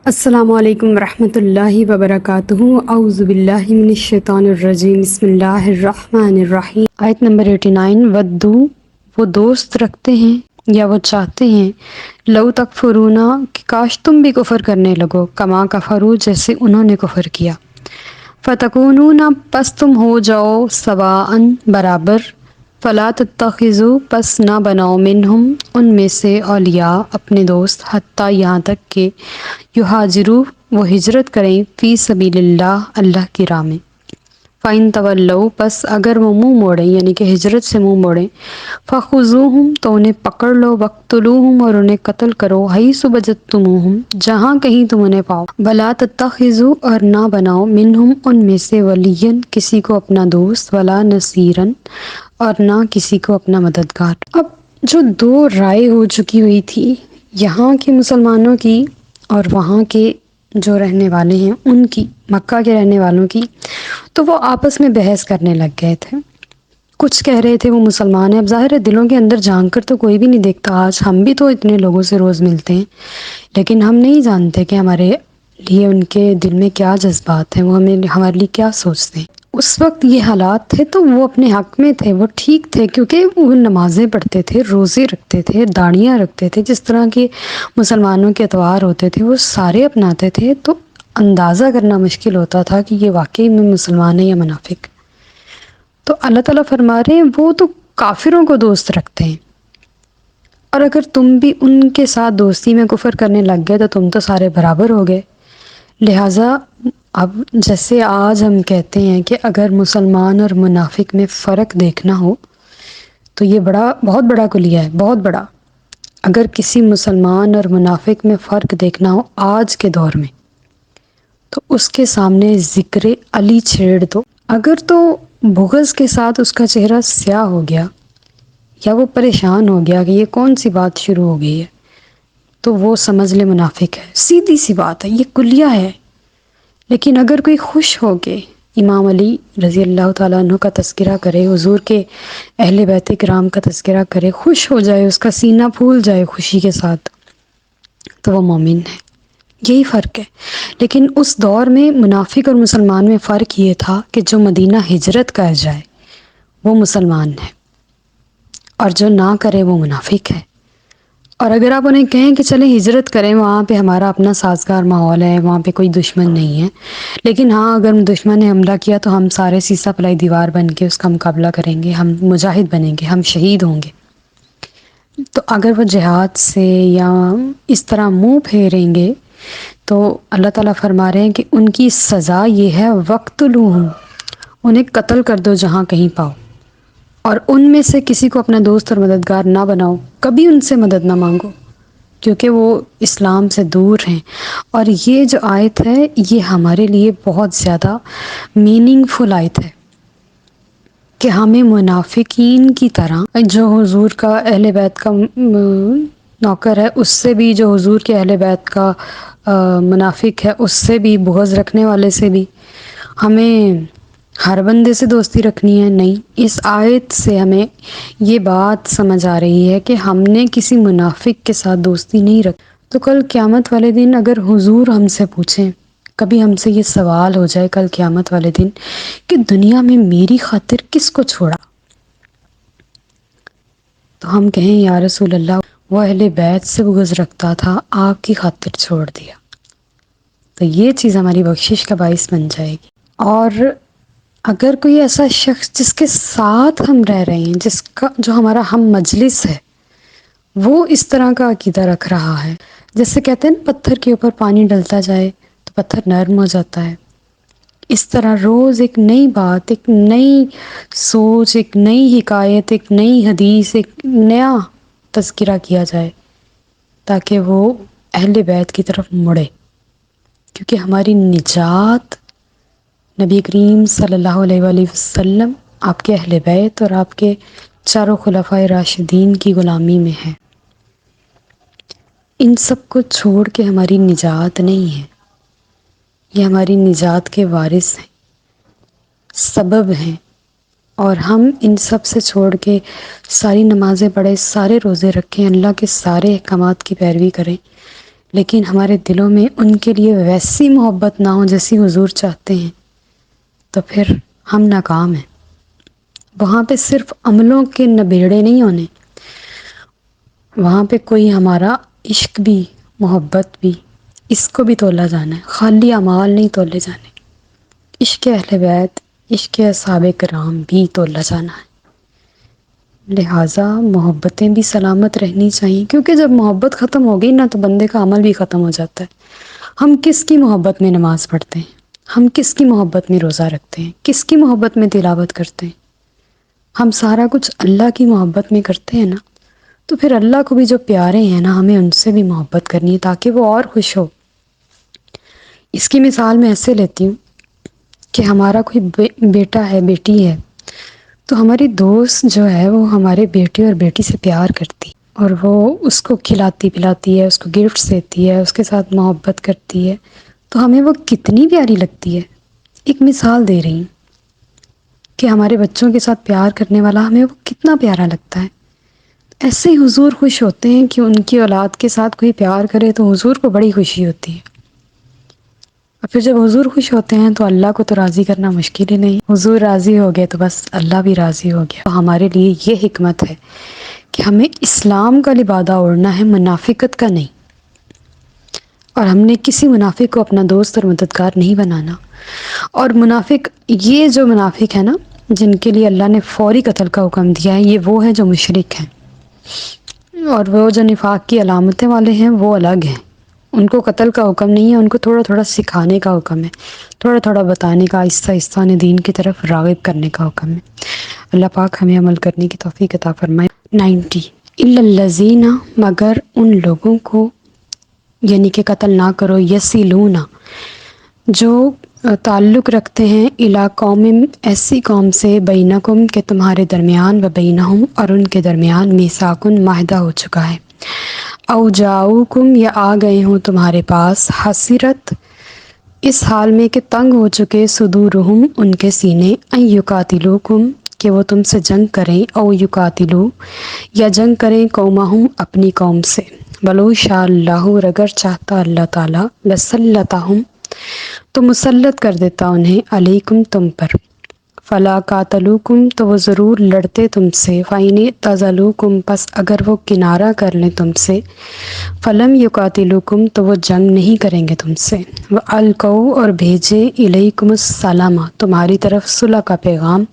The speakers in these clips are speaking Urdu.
السلام علیکم ورحمۃ اللہ وبرکاتہ۔ اعوذ باللہ من الشیطان الرجیم، بسم اللہ الرحمن الرحیم۔ آیت نمبر 89۔ ودو، وہ دوست رکھتے ہیں یا وہ چاہتے ہیں، لو تکفرون، کہ کاش تم بھی کفر کرنے لگو، کما کفروا، جیسے انہوں نے کفر کیا، فتکونون، پس تم ہو جاؤ، سواء، برابر، فلا تتخذوا، پس نہ بناؤ، منہم، ان میں سے، اولیاء، اپنے دوست، حتیٰ، یہاں تک کہ یہاجروا، وہ ہجرت کریں، فی سبیل اللہ، اللہ کی راہ میں، فَإِن تَوَلَّوْا، پس اگر وہ منہ موڑیں، یعنی کہ ہجرت سے منہ موڑیں، فَخُذُوهُمْ، تو انہیں پکڑ لو، وَاقْتُلُوهُمْ، اور انہیں قتل کرو، حَيْثُ وَجَدتُّمُوهُمْ، جہاں کہیں تم انہیں پاؤ، وَلَا تَتَّخِذُوا، اور نہ بناؤ، مِنْهُمْ، ان میں سے، وَلِيًّا، کسی کو اپنا دوست، وَلَا نَصِيرًا، اور نہ کسی کو اپنا مددگار۔ اب جو دو رائے ہو چکی ہوئی تھی یہاں کے مسلمانوں کی اور وہاں کے جو رہنے والے ہیں ان کی، مکہ کے رہنے والوں کی، تو وہ آپس میں بحث کرنے لگ گئے تھے۔ کچھ کہہ رہے تھے وہ مسلمان ہیں، اب ظاہر ہے دلوں کے اندر جھانک کر تو کوئی بھی نہیں دیکھتا، آج ہم بھی تو اتنے لوگوں سے روز ملتے ہیں، لیکن ہم نہیں جانتے کہ ہمارے لیے ان کے دل میں کیا جذبات ہیں، وہ ہمارے لیے کیا سوچتے ہیں۔ اس وقت یہ حالات تھے تو وہ اپنے حق میں تھے، وہ ٹھیک تھے، کیونکہ وہ نمازیں پڑھتے تھے، روزے رکھتے تھے، داڑیاں رکھتے تھے، جس طرح کے مسلمانوں کے اتوار ہوتے تھے وہ سارے اپناتے تھے، تو اندازہ کرنا مشکل ہوتا تھا کہ یہ واقعی میں مسلمان ہے یا منافق۔ تو اللہ تعالیٰ فرما رہے ہیں وہ تو کافروں کو دوست رکھتے ہیں، اور اگر تم بھی ان کے ساتھ دوستی میں کفر کرنے لگ گئے تو تم تو سارے برابر ہو گئے۔ لہٰذا اب جیسے آج ہم کہتے ہیں کہ اگر مسلمان اور منافق میں فرق دیکھنا ہو تو یہ بہت بڑا کلیہ ہے، بہت بڑا۔ اگر کسی مسلمان اور منافق میں فرق دیکھنا ہو آج کے دور میں تو اس کے سامنے ذکر علی چھیڑ دو، اگر تو بغض کے ساتھ اس کا چہرہ سیاہ ہو گیا یا وہ پریشان ہو گیا کہ یہ کون سی بات شروع ہو گئی ہے، تو وہ سمجھ لے منافق ہے، سیدھی سی بات ہے، یہ کلیہ ہے۔ لیکن اگر کوئی خوش ہو کے امام علی رضی اللہ تعالیٰ عنہ کا تذکرہ کرے، حضور کے اہل بیت کرام کا تذکرہ کرے، خوش ہو جائے، اس کا سینہ پھول جائے خوشی کے ساتھ، تو وہ مومن ہے۔ یہی فرق ہے۔ لیکن اس دور میں منافق اور مسلمان میں فرق یہ تھا کہ جو مدینہ ہجرت کر جائے وہ مسلمان ہے، اور جو نہ کرے وہ منافق ہے۔ اور اگر آپ انہیں کہیں کہ چلیں ہجرت کریں، وہاں پہ ہمارا اپنا سازگار ماحول ہے، وہاں پہ کوئی دشمن نہیں ہے، لیکن ہاں اگر دشمن نے حملہ کیا تو ہم سارے سیسہ پلائی دیوار بن کے اس کا مقابلہ کریں گے، ہم مجاہد بنیں گے، ہم شہید ہوں گے، تو اگر وہ جہاد سے یا اس طرح منہ پھیریں گے تو اللہ تعالیٰ فرما رہے ہیں کہ ان کی سزا یہ ہے، وَاقْتُلُوهُمْ، انہیں قتل کر دو جہاں کہیں پاؤ، اور ان میں سے کسی کو اپنا دوست اور مددگار نہ بناؤ، کبھی ان سے مدد نہ مانگو، کیونکہ وہ اسلام سے دور ہیں۔ اور یہ جو آیت ہے یہ ہمارے لیے بہت زیادہ میننگ فل آیت ہے کہ ہمیں منافقین کی طرح، جو حضور کا اہل بیت کا نوکر ہے اس سے بھی، جو حضور کے اہل بیت کا منافق ہے اس سے بھی، بغض رکھنے والے سے بھی، ہمیں ہر بندے سے دوستی رکھنی ہے؟ نہیں، اس آیت سے ہمیں یہ بات سمجھ آ رہی ہے کہ ہم نے کسی منافق کے ساتھ دوستی نہیں رکھنی۔ تو کل قیامت والے دن اگر حضور ہم سے پوچھیں، کبھی ہم سے یہ سوال ہو جائے کل قیامت والے دن کہ دنیا میں میری خاطر کس کو چھوڑا، تو ہم کہیں یا رسول اللہ وہ اہل بیت سے بغض رکھتا تھا، آپ کی خاطر چھوڑ دیا، تو یہ چیز ہماری بخشش کا باعث بن جائے گی۔ اور اگر کوئی ایسا شخص جس کے ساتھ ہم رہ رہے ہیں، جو ہمارا ہم مجلس ہے، وہ اس طرح کا عقیدہ رکھ رہا ہے، جیسے کہتے ہیں نا پتھر کے اوپر پانی ڈلتا جائے تو پتھر نرم ہو جاتا ہے، اس طرح روز ایک نئی بات، ایک نئی سوچ، ایک نئی حکایت، ایک نئی حدیث، ایک نیا تذکرہ کیا جائے تاکہ وہ اہل بیت کی طرف مڑے، کیونکہ ہماری نجات نبی کریم صلی اللہ علیہ وآلہ وسلم، آپ کے اہل بیت اور آپ کے چاروں خلفائے راشدین کی غلامی میں ہے۔ ان سب کو چھوڑ کے ہماری نجات نہیں ہے، یہ ہماری نجات کے وارث ہیں، سبب ہیں، اور ہم ان سب سے چھوڑ کے ساری نمازیں پڑھیں، سارے روزے رکھیں، اللہ کے سارے احکامات کی پیروی کریں، لیکن ہمارے دلوں میں ان کے لیے ویسی محبت نہ ہو جیسی حضور چاہتے ہیں، تو پھر ہم ناکام ہیں۔ وہاں پہ صرف عملوں کے نبیڑے نہیں ہونے، وہاں پہ کوئی ہمارا عشق بھی، محبت بھی، اس کو بھی تولا جانا ہے، خالی اعمال نہیں تولے جانے، عشق اہل بیت، عشق اصحاب کرام بھی تولا جانا ہے۔ لہٰذا محبتیں بھی سلامت رہنی چاہیے، کیونکہ جب محبت ختم ہوگی نا تو بندے کا عمل بھی ختم ہو جاتا ہے۔ ہم کس کی محبت میں نماز پڑھتے ہیں؟ ہم کس کی محبت میں روزہ رکھتے ہیں؟ کس کی محبت میں تلاوت کرتے ہیں؟ ہم سارا کچھ اللہ کی محبت میں کرتے ہیں نا، تو پھر اللہ کو بھی جو پیارے ہیں نا، ہمیں ان سے بھی محبت کرنی ہے تاکہ وہ اور خوش ہو۔ اس کی مثال میں ایسے لیتی ہوں کہ ہمارا کوئی بیٹا ہے، بیٹی ہے، تو ہماری دوست جو ہے وہ ہمارے بیٹے اور بیٹی سے پیار کرتی، اور وہ اس کو کھلاتی پلاتی ہے، اس کو گفٹس دیتی ہے، اس کے ساتھ محبت کرتی ہے، تو ہمیں وہ کتنی پیاری لگتی ہے۔ ایک مثال دے رہی ہوں کہ ہمارے بچوں کے ساتھ پیار کرنے والا ہمیں وہ کتنا پیارا لگتا ہے۔ ایسے ہی حضور خوش ہوتے ہیں کہ ان کی اولاد کے ساتھ کوئی پیار کرے تو حضور کو بڑی خوشی ہوتی ہے۔ اور پھر جب حضور خوش ہوتے ہیں تو اللہ کو تو راضی کرنا مشکل ہی نہیں، حضور راضی ہو گئے تو بس اللہ بھی راضی ہو گیا۔ تو ہمارے لیے یہ حکمت ہے کہ ہمیں اسلام کا لبادہ اوڑھنا ہے، منافقت کا نہیں، اور ہم نے کسی منافق کو اپنا دوست اور مددگار نہیں بنانا۔ اور منافق، یہ جو منافق ہے نا جن کے لیے اللہ نے فوری قتل کا حکم دیا ہے، یہ وہ ہیں جو مشرک ہیں، اور وہ جو نفاق کی علامتیں والے ہیں وہ الگ ہیں۔ ان کو قتل کا حکم نہیں ہے، ان کو تھوڑا تھوڑا سکھانے کا حکم ہے، تھوڑا تھوڑا بتانے کا، آہستہ آہستہ انہیں دین کی طرف راغب کرنے کا حکم ہے۔ اللہ پاک ہمیں عمل کرنے کی توفیق عطا فرمائے۔ 90 الا الذین، مگر ان لوگوں کو، یعنی کہ قتل نہ کرو، یسلون، جو تعلق رکھتے ہیں، الی قوم، ایسی قوم سے، بینکم کہ تمہارے درمیان، و بینہم اور ان کے درمیان، میثاقٌ معاہدہ ہو چکا ہے، او جاؤکم یا آ گئے ہوں تمہارے پاس، حسرت اس حال میں کہ تنگ ہو چکے، صدورہم ان کے سینے، ان یقاتلوکم کہ وہ تم سے جنگ کریں، او یقاتلو یا جنگ کریں، قومہم اپنی قوم سے، ولو شاء اللہ اور اگر چاہتا اللہ تعالیٰ، لسلطہم تو مسلط کر دیتا انہیں، علیکم تم پر، فلا قاتلوکم تو وہ ضرور لڑتے تم سے، فإن اعتزلوکم پس اگر وہ کنارہ کر لیں تم سے، فلم یقاتلوکم تو وہ جنگ نہیں کریں گے تم سے، وَأَلْقَوْا اور بھیجے الیکم السلام تمہاری طرف صلح کا پیغام،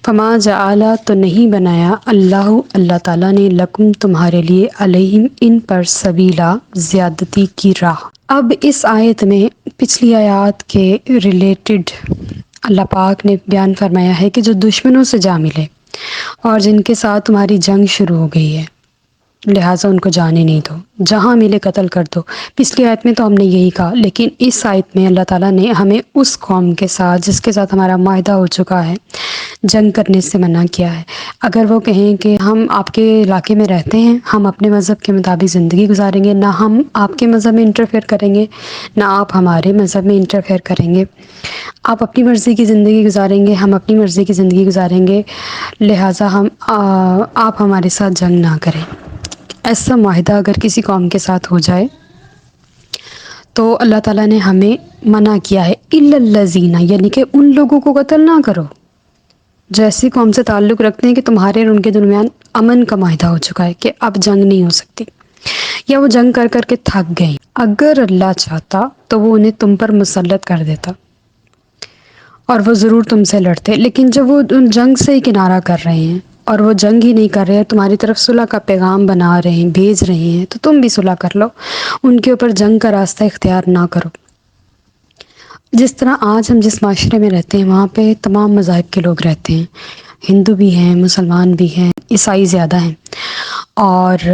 فما جعل تو نہیں بنایا اللہ تعالیٰ نے، لکم تمہارے لیے، علیہم ان پر، سبیلا زیادتی کی راہ۔ اب اس آیت میں پچھلی آیات کے ریلیٹڈ اللہ پاک نے بیان فرمایا ہے کہ جو دشمنوں سے جا ملے اور جن کے ساتھ تمہاری جنگ شروع ہو گئی ہے، لہٰذا ان کو جانے نہیں دو، جہاں ملے قتل کر دو۔ پچھلی آیت میں تو ہم نے یہی کہا، لیکن اس آیت میں اللہ تعالیٰ نے ہمیں اس قوم کے ساتھ جس کے ساتھ ہمارا معاہدہ ہو چکا ہے جنگ کرنے سے منع کیا ہے۔ اگر وہ کہیں کہ ہم آپ کے علاقے میں رہتے ہیں، ہم اپنے مذہب کے مطابق زندگی گزاریں گے، نہ ہم آپ کے مذہب میں انٹرفیئر کریں گے، نہ آپ ہمارے مذہب میں انٹرفیئر کریں گے، آپ اپنی مرضی کی زندگی گزاریں گے، ہم اپنی مرضی کی زندگی گزاریں گے، لہٰذا آپ ہمارے ساتھ جنگ نہ کریں۔ ایسا معاہدہ اگر کسی قوم کے ساتھ ہو جائے تو اللہ تعالیٰ نے ہمیں منع کیا ہے، الا الذین، یعنی کہ ان لوگوں کو قتل نہ کرو جو ایسی قوم سے تعلق رکھتے ہیں کہ تمہارے اور ان کے درمیان امن کا معاہدہ ہو چکا ہے کہ اب جنگ نہیں ہو سکتی، یا وہ جنگ کر کر کے تھک گئیں۔ اگر اللہ چاہتا تو وہ انہیں تم پر مسلط کر دیتا اور وہ ضرور تم سے لڑتے، لیکن جب وہ ان جنگ سے ہی کنارہ کر رہے ہیں اور وہ جنگ ہی نہیں کر رہے، تمہاری طرف صلح کا پیغام بنا رہے ہیں، بھیج رہے ہیں، تو تم بھی صلح کر لو، ان کے اوپر جنگ کا راستہ اختیار نہ کرو۔ جس طرح آج ہم جس معاشرے میں رہتے ہیں وہاں پہ تمام مذاہب کے لوگ رہتے ہیں، ہندو بھی ہیں، مسلمان بھی ہیں، عیسائی زیادہ ہیں، اور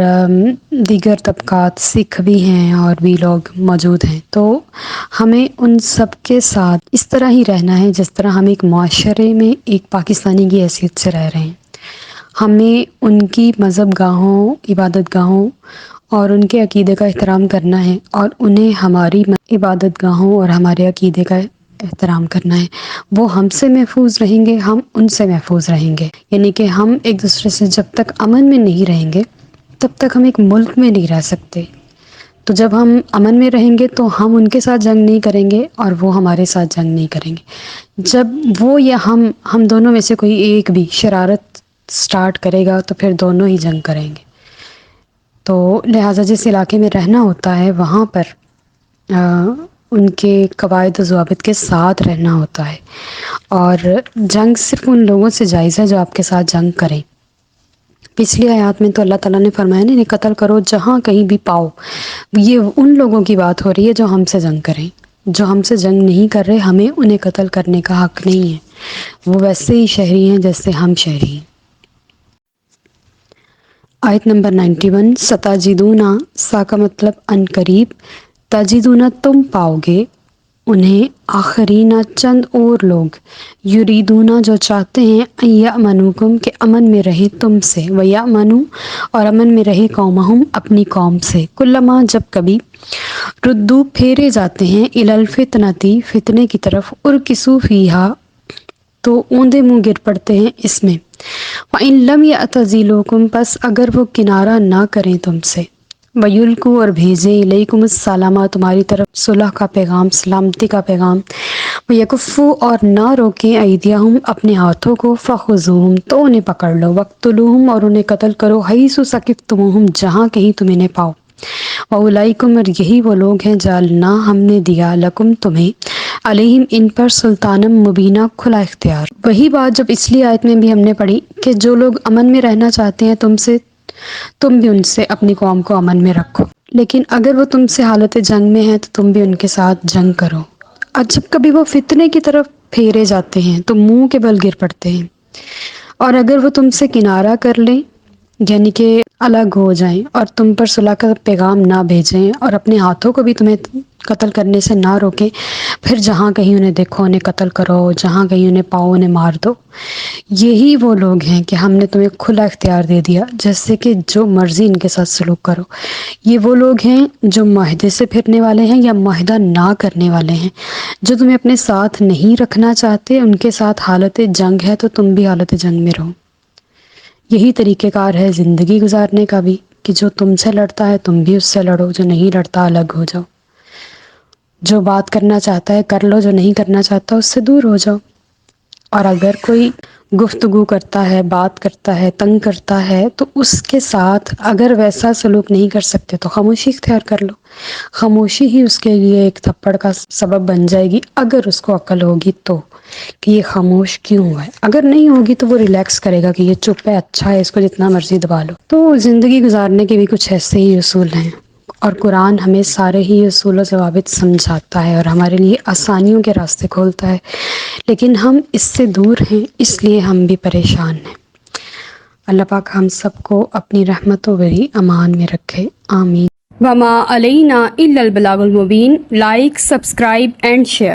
دیگر طبقات، سکھ بھی ہیں اور بھی لوگ موجود ہیں، تو ہمیں ان سب کے ساتھ اس طرح ہی رہنا ہے جس طرح ہم ایک معاشرے میں ایک پاکستانی کی حیثیت سے رہ رہے ہیں۔ ہمیں ان کی مذہب گاہوں، عبادت گاہوں اور ان کے عقیدے کا احترام کرنا ہے، اور انہیں ہماری عبادت گاہوں اور ہمارے عقیدے کا احترام کرنا ہے۔ وہ ہم سے محفوظ رہیں گے، ہم ان سے محفوظ رہیں گے، یعنی کہ ہم ایک دوسرے سے جب تک امن میں نہیں رہیں گے تب تک ہم ایک ملک میں نہیں رہ سکتے۔ تو جب ہم امن میں رہیں گے تو ہم ان کے ساتھ جنگ نہیں کریں گے اور وہ ہمارے ساتھ جنگ نہیں کریں گے. جب وہ یا ہم دونوں میں سے کوئی ایک بھی شرارت سٹارٹ کرے گا تو پھر دونوں ہی جنگ کریں گے. تو لہٰذا جس علاقے میں رہنا ہوتا ہے وہاں پر ان کے قواعد و ضوابط کے ساتھ رہنا ہوتا ہے، اور جنگ صرف ان لوگوں سے جائز ہے جو آپ کے ساتھ جنگ کریں. پچھلی آیات میں تو اللہ تعالیٰ نے فرمایا نہیں قتل کرو جہاں کہیں بھی پاؤ. یہ ان لوگوں کی بات ہو رہی ہے جو ہم سے جنگ کریں. جو ہم سے جنگ نہیں کر رہے ہمیں انہیں قتل کرنے کا حق نہیں ہے. وہ ویسے ہی شہری ہیں جیسے ہم شہری ہیں. آیت نمبر 91. ستاجدونا، سا کا مطلب ان قریب، تجدونا تم پاؤ گے انہیں، آخرین چند اور لوگ، یریدونا جو چاہتے ہیں، ان یأمنوکم کہ امن میں رہے تم سے، ویأمنو اور امن میں رہے قومہم اپنی قوم سے، کلما جب کبھی، ردو پھیرے جاتے ہیں، الی الفتنتی فتنے کی طرف، ارکسو فیہا تو اوندے منہ گر پڑتے ہیں اس میں، وَإِن لَمْ يَعْتَزِلُوكُمْ پس اگر وہ کنارہ نہ کریں تم سے، وَيُلْقُوا اور بھیجیں الیکم السلام تمہاری طرف صلح کا پیغام، سلامتی کا پیغام، وَيَكُفُّوا اور نہ روکیں ایدیہم اپنے ہاتھوں کو، فَخُذُوہم تو انہیں پکڑ لو، وَاقْتُلُوہم اور انہیں قتل کرو، حیث ثقفتموہم جہاں کہیں تم انہیں پاؤ، وَأُولَئِکُمْ اور یہی وہ لوگ ہیں جعلنا ہم نے دیا لکم تمہیں، علیہم ان پر سلطانم مبینہ کھلا اختیار. وہی بات جو پچھلی آیت میں بھی ہم نے پڑھی کہ جو لوگ امن میں رہنا چاہتے ہیں تم سے، تم بھی ان سے اپنی قوم کو امن میں رکھو، لیکن اگر وہ تم سے حالت جنگ میں ہیں تو تم بھی ان کے ساتھ جنگ کرو. اور جب کبھی وہ فتنے کی طرف پھیرے جاتے ہیں تو منہ کے بل گر پڑتے ہیں، اور اگر وہ تم سے کنارہ کر لیں یعنی کہ الگ ہو جائیں اور تم پر صلح کا پیغام نہ بھیجیں اور اپنے ہاتھوں کو بھی تمہیں قتل کرنے سے نہ روکیں، پھر جہاں کہیں انہیں دیکھو انہیں قتل کرو، جہاں کہیں انہیں پاؤ انہیں مار دو. یہی وہ لوگ ہیں کہ ہم نے تمہیں کھلا اختیار دے دیا جیسے کہ جو مرضی ان کے ساتھ سلوک کرو. یہ وہ لوگ ہیں جو معاہدے سے پھرنے والے ہیں یا معاہدہ نہ کرنے والے ہیں، جو تمہیں اپنے ساتھ نہیں رکھنا چاہتے، ان کے ساتھ حالت جنگ ہے تو تم بھی حالت جنگ میں رہو. یہی طریقہ کار ہے زندگی گزارنے کا بھی کہ جو تم سے لڑتا ہے تم بھی اس سے لڑو، جو نہیں لڑتا الگ ہو جاؤ. جو بات کرنا چاہتا ہے کر لو، جو نہیں کرنا چاہتا اس سے دور ہو جاؤ. اور اگر کوئی گفتگو کرتا ہے، بات کرتا ہے، تنگ کرتا ہے تو اس کے ساتھ اگر ویسا سلوک نہیں کر سکتے تو خاموشی اختیار کر لو. خاموشی ہی اس کے لیے ایک تھپڑ کا سبب بن جائے گی اگر اس کو عقل ہوگی تو، کہ یہ خاموش کیوں ہوا ہے. اگر نہیں ہوگی تو وہ ریلیکس کرے گا کہ یہ چپ ہے، اچھا ہے، اس کو جتنا مرضی دبا لو. تو زندگی گزارنے کے بھی کچھ ایسے ہی اصول ہیں، اور قرآن ہمیں سارے ہی اصول و ضوابط سمجھاتا ہے اور ہمارے لیے آسانیوں کے راستے کھولتا ہے، لیکن ہم اس سے دور ہیں اس لیے ہم بھی پریشان ہیں. اللہ پاک ہم سب کو اپنی رحمت و بری امان میں رکھے، آمین. وما علینا الا البلاغ المبین. Like, subscribe and share.